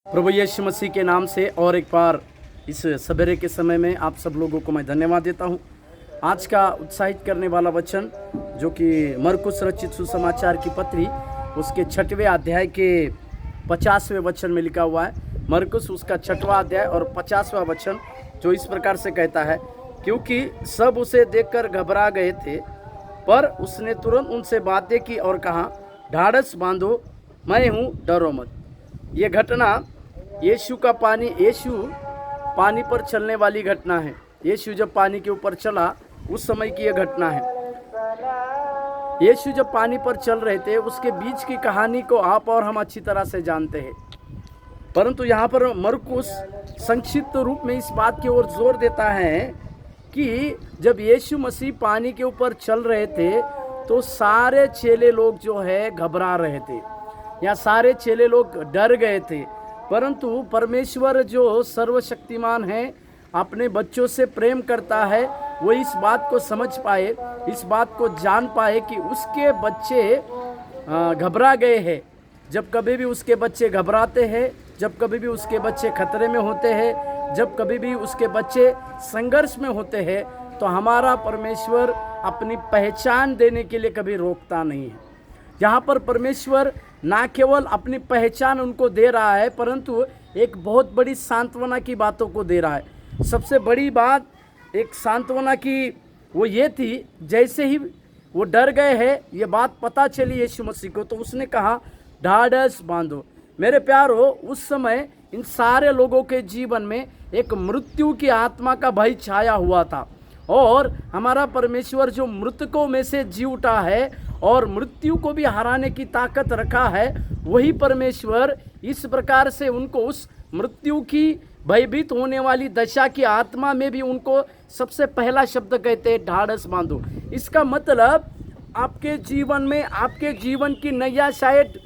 प्रभु यीशु मसीह के नाम से और एक बार इस सवेरे के समय में आप सब लोगों को मैं धन्यवाद देता हूं। आज का उत्साहित करने वाला वचन जो कि मरकुस रचित सुसमाचार की पत्री उसके 6वें अध्याय के 50वें वचन में लिखा हुआ है। मरकुस उसका 6वां अध्याय और 50वां वचन जो इस प्रकार से कहता है, क्योंकि सब उसे देखकर घबरा गए थे, पर उसने तुरंत उनसे बातें की और कहा, ढाढ़स बांधो, मैं हूँ, डरो मत। ये घटना यीशु पानी पर चलने वाली घटना है। यीशु जब पानी के ऊपर चला उस समय की यह घटना है। यीशु जब पानी पर चल रहे थे, उसके बीच की कहानी को आप और हम अच्छी तरह से जानते हैं, परंतु यहाँ पर मरकुस संक्षिप्त रूप में इस बात की ओर जोर देता है कि जब यीशु मसीह पानी के ऊपर चल रहे थे तो सारे चेले लोग जो है घबरा रहे थे, या सारे चेले लोग डर गए थे। परंतु परमेश्वर जो सर्वशक्तिमान है, अपने बच्चों से प्रेम करता है, वो इस बात को समझ पाए, इस बात को जान पाए कि उसके बच्चे घबरा गए हैं। जब कभी भी उसके बच्चे घबराते हैं, जब कभी भी उसके बच्चे खतरे में होते हैं, जब कभी भी उसके बच्चे संघर्ष में होते हैं, तो हमारा परमेश्वर अपनी पहचान देने के लिए कभी रोकता नहीं है। यहाँ पर परमेश्वर ना केवल अपनी पहचान उनको दे रहा है, परंतु एक बहुत बड़ी सांत्वना की बातों को दे रहा है। सबसे बड़ी बात एक सांत्वना की वो ये थी, जैसे ही वो डर गए हैं, ये बात पता चली यीशु मसीह को, तो उसने कहा, ढाढ़स बांधो। मेरे प्यारो, उस समय इन सारे लोगों के जीवन में एक मृत्यु की आत्मा का भय छाया हुआ था, और हमारा परमेश्वर जो मृतकों में से जी उठा है और मृत्यु को भी हराने की ताकत रखा है, वही परमेश्वर इस प्रकार से उनको उस मृत्यु की भयभीत होने वाली दशा की आत्मा में भी उनको सबसे पहला शब्द कहते हैं, ढाढ़स बांधो। इसका मतलब आपके जीवन में, आपके जीवन की नैया शायद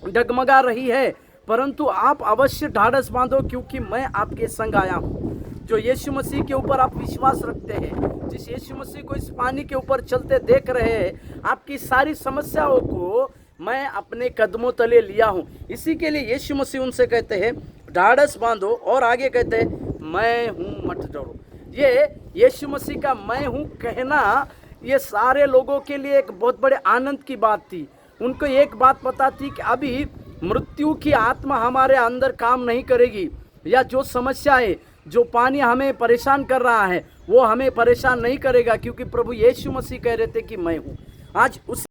डगमगा रही है, परंतु आप अवश्य ढाढ़स बांधो, क्योंकि मैं आपके संग आया हूँ। जो यीशु मसीह के ऊपर आप विश्वास रखते हैं, जिस यीशु मसीह को इस पानी के ऊपर चलते देख रहे हैं, आपकी सारी समस्याओं को मैं अपने कदमों तले लिया हूँ। इसी के लिए यीशु मसीह उनसे कहते हैं, ढाढ़स बांधो, और आगे कहते हैं, मैं हूँ, मत डरो। ये यीशु मसीह का मैं हूँ कहना, ये सारे लोगों के लिए एक बहुत बड़े आनंद की बात थी। उनको एक बात पता थी कि अभी मृत्यु की आत्मा हमारे अंदर काम नहीं करेगी, या जो समस्याएं, जो पानी हमें परेशान कर रहा है, वो हमें परेशान नहीं करेगा, क्योंकि प्रभु यीशु मसीह कह रहे थे कि मैं हूँ। आज उस